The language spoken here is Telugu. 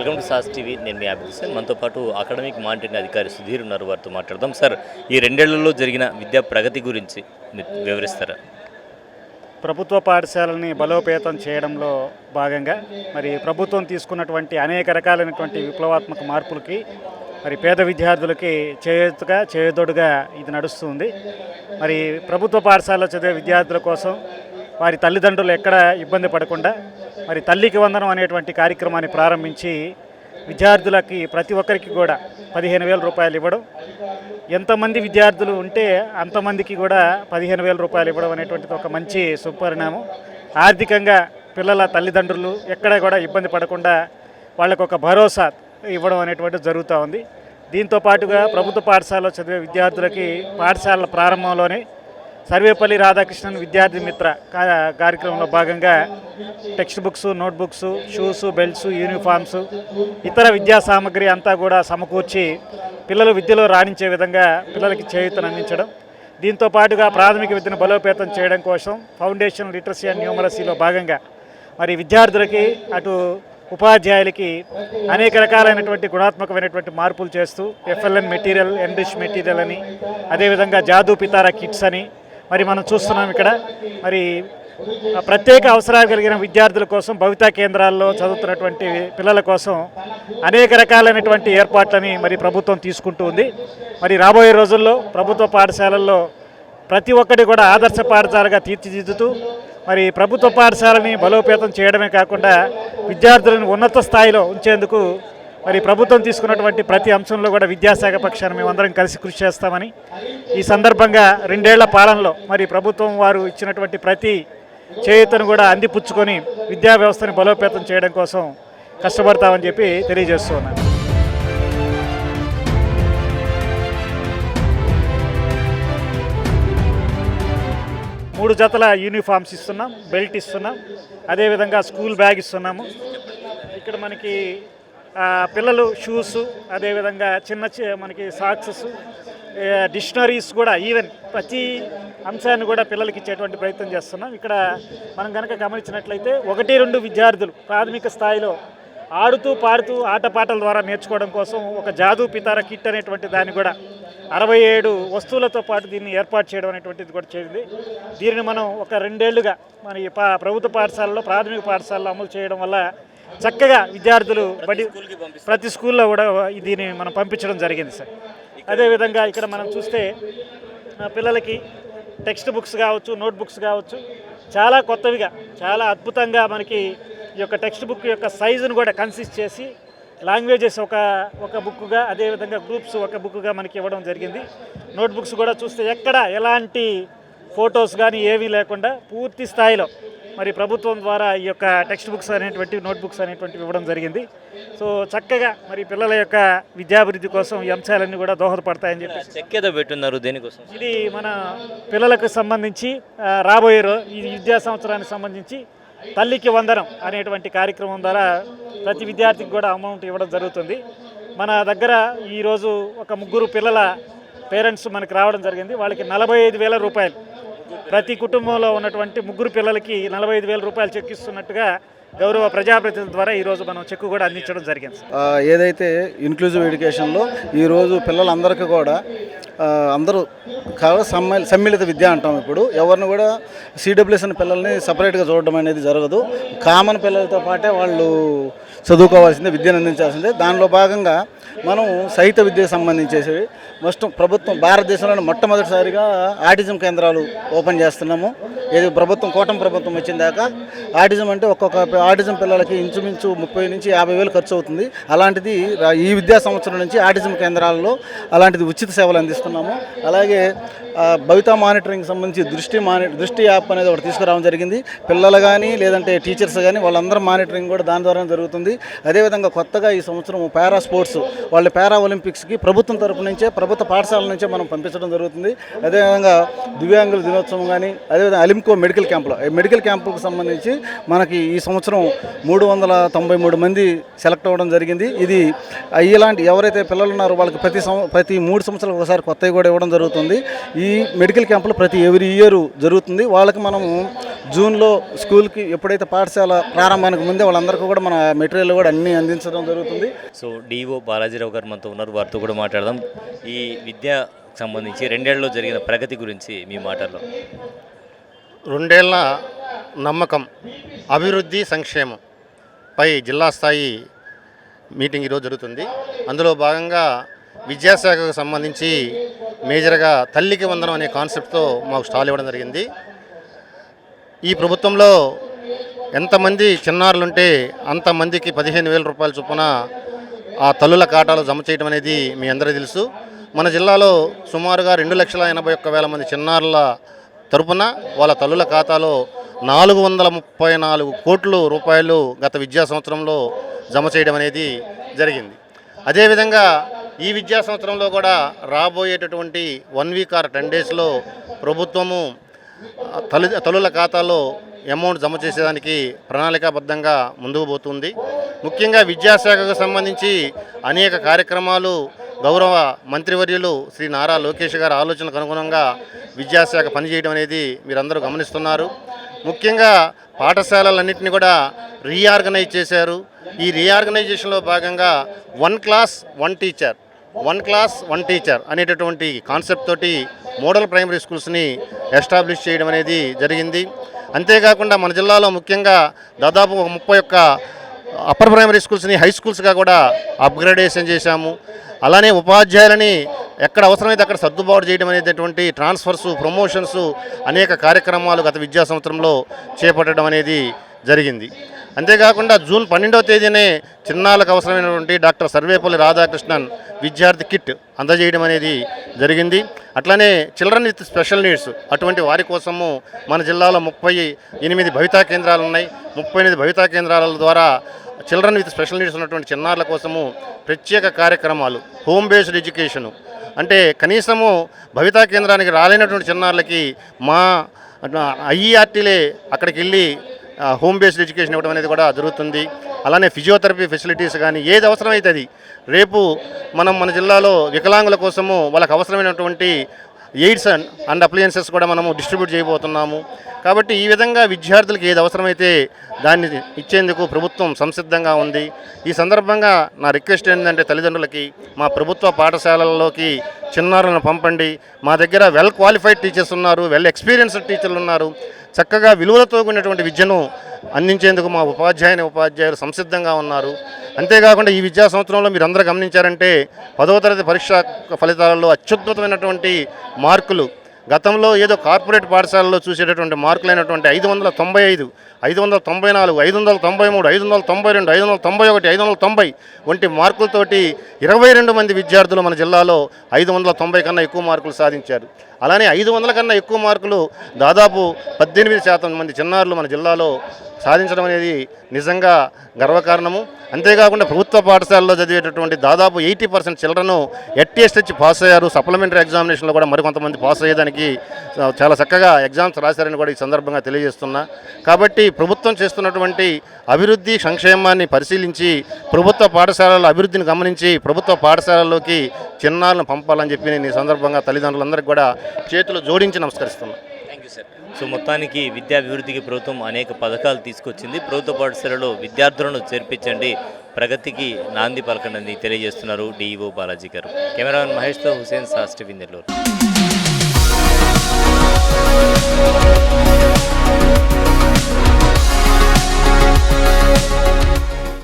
Welcome to sauce TV. నేను మీ అభిజిత్ సార్. మనతో పాటు అకాడమిక్ మానిటరింగ్ అధికారి సుధీర్ ఉన్నారు, వారితో మాట్లాడదాం. సార్, ఈ 2 ఏళ్లలో జరిగిన విద్యా ప్రగతి గురించి వివరిస్తారా? ప్రభుత్వ పాఠశాలని బలోపేతం చేయడంలో భాగంగా మరి ప్రభుత్వం తీసుకున్నటువంటి అనేక రకాలైనటువంటి విప్లవాత్మక మార్పులకి మరి పేద విద్యార్థులకి చేదోడుగా ఇది నడుస్తుంది. మరి ప్రభుత్వ పాఠశాలలో చదివే విద్యార్థుల కోసం వారి తల్లిదండ్రులు ఎక్కడ ఇబ్బంది పడకుండా మరి తల్లికి వందనం అనేటువంటి కార్యక్రమాన్ని ప్రారంభించి విద్యార్థులకి ప్రతి ఒక్కరికి కూడా 15,000 రూపాయలు ఇవ్వడం, ఎంతమంది విద్యార్థులు ఉంటే అంతమందికి కూడా 15,000 రూపాయలు ఇవ్వడం అనేటువంటిది ఒక మంచి సుపరిణామం. ఆర్థికంగా పిల్లల తల్లిదండ్రులు ఎక్కడ కూడా ఇబ్బంది పడకుండా వాళ్ళకు ఒక భరోసా ఇవ్వడం అనేటువంటిది జరుగుతూ ఉంది. దీంతో పాటుగా ప్రభుత్వ పాఠశాలలో చదివే విద్యార్థులకి పాఠశాలల ప్రారంభంలోనే సర్వేపల్లి రాధాకృష్ణన్ విద్యార్థి మిత్ర కార్యక్రమంలో భాగంగా text books, notebooks, shoes, belts, uniforms, ఇతర విద్యా సామగ్రి అంతా కూడా సమకూర్చి పిల్లలు విద్యలో రాణించే విధంగా పిల్లలకి చేయూతను అందించడం, దీంతో పాటుగా ప్రాథమిక విద్యను బలోపేతం చేయడం కోసం ఫౌండేషన్ లిటరసీ అండ్ న్యూమరసీలో భాగంగా మరి విద్యార్థులకి అటు ఉపాధ్యాయులకి అనేక రకాలైనటువంటి గుణాత్మకమైనటువంటి మార్పులు చేస్తూ FLN మెటీరియల్, ఎన్రిచ్ మెటీరియల్ అని, అదేవిధంగా జాదూ పితారా కిట్స్ అని మరి మనం చూస్తున్నాం. ఇక్కడ మరి ప్రత్యేక అవసరాలు కలిగిన విద్యార్థుల కోసం భవితా కేంద్రాల్లో చదువుతున్నటువంటి పిల్లల కోసం అనేక రకాలైనటువంటి ఏర్పాట్లని మరి ప్రభుత్వం తీసుకుంటూ ఉంది. మరి రాబోయే రోజుల్లో ప్రభుత్వ పాఠశాలల్లో ప్రతి ఒక్కటి కూడా ఆదర్శ పాఠశాలగా తీర్చిదిద్దుతూ మరి ప్రభుత్వ పాఠశాలని బలోపేతం చేయడమే కాకుండా విద్యార్థులను ఉన్నత స్థాయిలో ఉంచేందుకు మరి ప్రభుత్వం తీసుకున్నటువంటి ప్రతి అంశంలో కూడా విద్యాశాఖ పక్షాన మేమందరం కలిసి కృషి చేస్తామని, ఈ సందర్భంగా 2 ఏళ్ల పాలనలో మరి ప్రభుత్వం వారు ఇచ్చినటువంటి ప్రతి చేయూతను కూడా అందిపుచ్చుకొని విద్యా వ్యవస్థని బలోపేతం చేయడం కోసం కష్టపడతామని చెప్పి తెలియజేస్తున్నాను. 3 జతల యూనిఫామ్స్ ఇస్తున్నాం, బెల్ట్ ఇస్తున్నాం, అదేవిధంగా స్కూల్ బ్యాగ్ ఇస్తున్నాము. ఇక్కడ మనకి పిల్లలు షూస్, అదేవిధంగా మనకి సాక్సెస్, డిక్షనరీస్ కూడా ఈవెన్ ప్రతి అంశాన్ని కూడా పిల్లలకి ఇచ్చేటువంటి ప్రయత్నం చేస్తున్నాం. ఇక్కడ మనం కనుక గమనించినట్లయితే 1-2 విద్యార్థులు ప్రాథమిక స్థాయిలో ఆడుతూ పాడుతూ ఆటపాటల ద్వారా నేర్చుకోవడం కోసం ఒక జాదూ పితారా కిట్ అనేటువంటి దాన్ని కూడా 67 వస్తువులతో పాటు దీన్ని ఏర్పాటు చేయడం అనేటువంటిది కూడా చేసింది. దీనిని మనం ఒక 2 ఏళ్లుగా మన ప్రభుత్వ పాఠశాలలో, ప్రాథమిక పాఠశాలలో అమలు చేయడం వల్ల చక్కగా విద్యార్థులు ప్రతి స్కూల్లో కూడా దీన్ని మనం పంపించడం జరిగింది సార్. అదేవిధంగా ఇక్కడ మనం చూస్తే పిల్లలకి టెక్స్ట్ బుక్స్ కావచ్చు, నోట్బుక్స్ కావచ్చు, చాలా కొత్తవిగా చాలా అద్భుతంగా మనకి ఈ యొక్క టెక్స్ట్ బుక్ యొక్క సైజును కూడా కన్సిస్ట్ చేసి లాంగ్వేజెస్ ఒక బుక్గా, అదేవిధంగా గ్రూప్స్ ఒక బుక్గా మనకి ఇవ్వడం జరిగింది. నోట్బుక్స్ కూడా చూస్తే ఎక్కడ ఎలాంటి ఫొటోస్ కానీ ఏమీ లేకుండా పూర్తి స్థాయిలో మరి ప్రభుత్వం ద్వారా ఈ యొక్క టెక్స్ట్ బుక్స్ అనేటువంటి, నోట్బుక్స్ అనేటువంటివి ఇవ్వడం జరిగింది. సో చక్కగా మరి పిల్లల యొక్క విద్యాభివృద్ధి కోసం ఈ అంశాలన్నీ కూడా దోహదపడతాయని చెప్పి చెక్ ఏదో పెట్టున్నారు. దేనికోసం? ఇది మన పిల్లలకు సంబంధించి రాబోయే ఈ విద్యా సంవత్సరానికి సంబంధించి తల్లికి వందనం అనేటువంటి కార్యక్రమం ద్వారా ప్రతి విద్యార్థికి కూడా అమౌంట్ ఇవ్వడం జరుగుతుంది. మన దగ్గర ఈరోజు ఒక 3 పిల్లల పేరెంట్స్ మనకి రావడం జరిగింది. వాళ్ళకి 45,000 రూపాయలు, ప్రతి కుటుంబంలో ఉన్నటువంటి 3 పిల్లలకి 45,000 రూపాయలు చెక్ ఇస్తున్నట్టుగా గౌరవ ప్రజాప్రతినిధుల ద్వారా ఈరోజు మనం చెక్కు కూడా అందించడం జరిగింది. ఏదైతే ఇన్క్లూజివ్ ఎడ్యుకేషన్లో ఈరోజు పిల్లలందరికీ కూడా అందరూ సమ్మిళిత విద్య అంటాం. ఇప్పుడు ఎవరిని కూడా CWS పిల్లల్ని సపరేట్గా చూడడం అనేది జరగదు. కామన్ పిల్లలతో పాటే వాళ్ళు చదువుకోవాల్సిందే, విద్యను అందించాల్సిందే. దానిలో భాగంగా మనం సహిత విద్యకు సంబంధించేసి ప్రభుత్వం భారతదేశంలోని మొట్టమొదటిసారిగా ఆటిజం కేంద్రాలు ఓపెన్ చేస్తున్నాము. ఏది కూటమి ప్రభుత్వం వచ్చిన దాకా ఆటిజం అంటే ఒక్కొక్క ఆటిజం పిల్లలకి ఇంచుమించు 30,000 నుంచి 50,000 ఖర్చు అవుతుంది. అలాంటిది ఈ విద్యా సంవత్సరం నుంచి ఆటిజం కేంద్రాల్లో అలాంటిది ఉచిత సేవలు అందిస్తున్నాము. అలాగే భవితా మానిటరింగ్ సంబంధించి దృష్టి యాప్ అనేది ఒకటి తీసుకురావడం జరిగింది. పిల్లలు కానీ లేదంటే టీచర్స్ కానీ వాళ్ళందరూ మానిటరింగ్ కూడా దాని ద్వారా జరుగుతుంది. అదేవిధంగా కొత్తగా ఈ సంవత్సరం పారా స్పోర్ట్స్, వాళ్ళ పారా ఒలింపిక్స్కి ప్రభుత్వం తరపు నుంచే, ప్రభుత్వ పాఠశాల నుంచే మనం పంపించడం జరుగుతుంది. అదేవిధంగా దివ్యాంగుల దినోత్సవం కానీ, అదేవిధంగా అలింకో మెడికల్ క్యాంపులకు సంబంధించి మనకి ఈ సంవత్సరం 393 మంది సెలెక్ట్ అవ్వడం జరిగింది. ఇది ఇలాంటి ఎవరైతే పిల్లలు ఉన్నారో వాళ్ళకి ప్రతి 3 సంవత్సరాలకు ఒకసారి కొత్తవి కూడా ఇవ్వడం జరుగుతుంది. ఈ మెడికల్ క్యాంపులు ఎవ్రీ ఇయర్ జరుగుతుంది. వాళ్ళకి మనము జూన్లో స్కూల్కి ఎప్పుడైతే పాఠశాల ప్రారంభానికి ముందే వాళ్ళందరికీ కూడా మన మెటీరియల్ కూడా అన్నీ అందించడం జరుగుతుంది. సో డిఓ బాలాజీరావు గారు మనతో ఉన్నారు, వారితో కూడా మాట్లాడదాం. ఈ విద్యా సంబంధించి 2 ఏళ్లలో జరిగిన ప్రగతి గురించి మీ మాటల్లో. 2 ఏళ్ల నమ్మకం, అభివృద్ధి, సంక్షేమం పై జిల్లా స్థాయి మీటింగ్ ఈరోజు జరుగుతుంది. అందులో భాగంగా విద్యాశాఖకు సంబంధించి మేజర్గా తల్లికి వందనం అనే కాన్సెప్ట్తో మాకు స్టాల్ ఇవ్వడం జరిగింది. ఈ ప్రభుత్వంలో ఎంతమంది చిన్నారులుంటే అంతమందికి 15,000 రూపాయల చొప్పున ఆ తల్లుల ఖాతాలో జమ చేయడం అనేది మీ అందరికీ తెలుసు. మన జిల్లాలో సుమారుగా 2,81,000 మంది చిన్నారుల తరపున వాళ్ళ తల్లుల ఖాతాలో 434 కోట్ల రూపాయలు గత విద్యా సంవత్సరంలో జమ చేయడం అనేది జరిగింది. అదేవిధంగా ఈ విద్యా సంవత్సరంలో కూడా రాబోయేటటువంటి 1 వీక్ ఆర్ 10 డేస్లో ప్రభుత్వము తల్లుల ఖాతాలో అమౌంట్ జమ చేసేదానికి ప్రణాళికాబద్ధంగా ముందుకు పోతుంది. ముఖ్యంగా విద్యాశాఖకు సంబంధించి అనేక కార్యక్రమాలు గౌరవ మంత్రివర్యులు శ్రీ నారా లోకేష్ గారి ఆలోచనకు అనుగుణంగా విద్యాశాఖ పనిచేయడం అనేది మీరందరూ గమనిస్తున్నారు. ముఖ్యంగా పాఠశాలలన్నింటినీ కూడా రీఆర్గనైజ్ చేశారు. ఈ రీఆర్గనైజేషన్లో భాగంగా 1 క్లాస్ 1 టీచర్, 1 క్లాస్ 1 టీచర్ అనేటటువంటి కాన్సెప్ట్ తోటి మోడల్ ప్రైమరీ స్కూల్స్ని ఎస్టాబ్లిష్ చేయడం అనేది జరిగింది. అంతేకాకుండా మన జిల్లాలో ముఖ్యంగా దాదాపు 31 అప్పర్ ప్రైమరీ స్కూల్స్ని హై స్కూల్స్గా కూడా అప్గ్రేడేషన్ చేశాము. అలానే ఉపాధ్యాయులని ఎక్కడ అవసరమైతే అక్కడ సర్దుబాటు చేయడం అనేటటువంటి ట్రాన్స్ఫర్సు, ప్రమోషన్స్ అనేక కార్యక్రమాలు గత విద్యా సంవత్సరంలో చేపట్టడం అనేది జరిగింది. అంతేకాకుండా జూన్ 12వ తేదీనే చిన్నారులకు అవసరమైనటువంటి డాక్టర్ సర్వేపల్లి రాధాకృష్ణన్ విద్యార్థి కిట్ అందజేయడం అనేది జరిగింది. అట్లనే చిల్డ్రన్ విత్ స్పెషల్ నీడ్స్ అటువంటి వారి కోసము మన జిల్లాలో 38 భవితా కేంద్రాలు ఉన్నాయి. 38 భవితా కేంద్రాల ద్వారా చిల్డ్రన్ విత్ స్పెషల్ నీడ్స్ ఉన్నటువంటి చిన్నారుల కోసము ప్రత్యేక కార్యక్రమాలు, హోమ్ బేస్డ్ ఎడ్యుకేషను, అంటే కనీసము భవితా కేంద్రానికి రాలేనటువంటి చిన్నారులకి మా ఐఈఆర్టీలే అక్కడికి వెళ్ళి హోమ్ బేస్డ్ ఎడ్యుకేషన్ ఇవ్వడం అనేది కూడా జరుగుతుంది. అలానే ఫిజియోథెరపీ ఫెసిలిటీస్ కానీ ఏది అవసరమైతే అది రేపు మన జిల్లాలో వికలాంగుల కోసము వాళ్ళకి అవసరమైనటువంటి ఎయిడ్స్ అండ్ అప్లయన్సెస్ కూడా మనము డిస్ట్రిబ్యూట్ చేయబోతున్నాము. కాబట్టి ఈ విధంగా విద్యార్థులకు ఏది అవసరమైతే దాన్ని ఇచ్చేందుకు ప్రభుత్వం సంసిద్ధంగా ఉంది. ఈ సందర్భంగా నా రిక్వెస్ట్ ఏంటంటే తల్లిదండ్రులకి మా ప్రభుత్వ పాఠశాలల్లోకి చిన్నారులను పంపండి. మా దగ్గర వెల్ క్వాలిఫైడ్ టీచర్స్ ఉన్నారు, వెల్ ఎక్స్పీరియన్స్డ్ టీచర్లు ఉన్నారు. చక్కగా విలువలతో కూడినటువంటి విద్యను అందించేందుకు మా ఉపాధ్యాయులు సంసిద్ధంగా ఉన్నారు. అంతేకాకుండా ఈ విద్యా సంవత్సరంలో మీరు అందరూ గమనించారంటే 10వ తరగతి పరీక్ష ఫలితాలలో అత్యద్భుతమైనటువంటి మార్కులు, గతంలో ఏదో కార్పొరేట్ పాఠశాలలో చూసేటటువంటి మార్కులైనటువంటి 595, 594, 593, 592, 591, 590 వంటి మార్కులతోటి 22 మంది విద్యార్థులు మన జిల్లాలో 590 కన్నా ఎక్కువ మార్కులు సాధించారు. అలానే 500 కన్నా ఎక్కువ మార్కులు దాదాపు 18% మంది చిన్నారులు మన జిల్లాలో సాధించడం అనేది నిజంగా గర్వకారణము. అంతేకాకుండా ప్రభుత్వ పాఠశాలలో చదివేటటువంటి దాదాపు 80% చిల్డ్రన్ ఎట్ఎస్హెచ్ పాస్ అయ్యారు. సప్లిమెంటరీ ఎగ్జామినేషన్లో కూడా మరికొంతమంది పాస్ అయ్యేదానికి చాలా చక్కగా ఎగ్జామ్స్ రాశారని కూడా ఈ సందర్భంగా తెలియజేస్తున్నా. కాబట్టి ప్రభుత్వం చేస్తున్నటువంటి అభివృద్ధి సంక్షేమాన్ని పరిశీలించి ప్రభుత్వ పాఠశాలల అభివృద్ధిని గమనించి ప్రభుత్వ పాఠశాలల్లోకి చిన్నారులను పంపాలని చెప్పి నేను ఈ సందర్భంగా తల్లిదండ్రులందరికీ కూడా చేతులు జోడించి నమస్కరిస్తున్నాను. Thank you sir. సో మొత్తానికి విద్యాభివృద్ధికి ప్రభుత్వం అనేక పథకాలు తీసుకొచ్చింది. ప్రభుత్వ పాఠశాలలో విద్యార్థులను చేర్పించండి, ప్రగతికి నాంది పలకండి తెలియజేస్తున్నారు డిఈఓ బాలాజీ గారు. కెమెరామెన్ మహేష్తో హుసేన్, సాస్ టీవీ నెల్లూరు.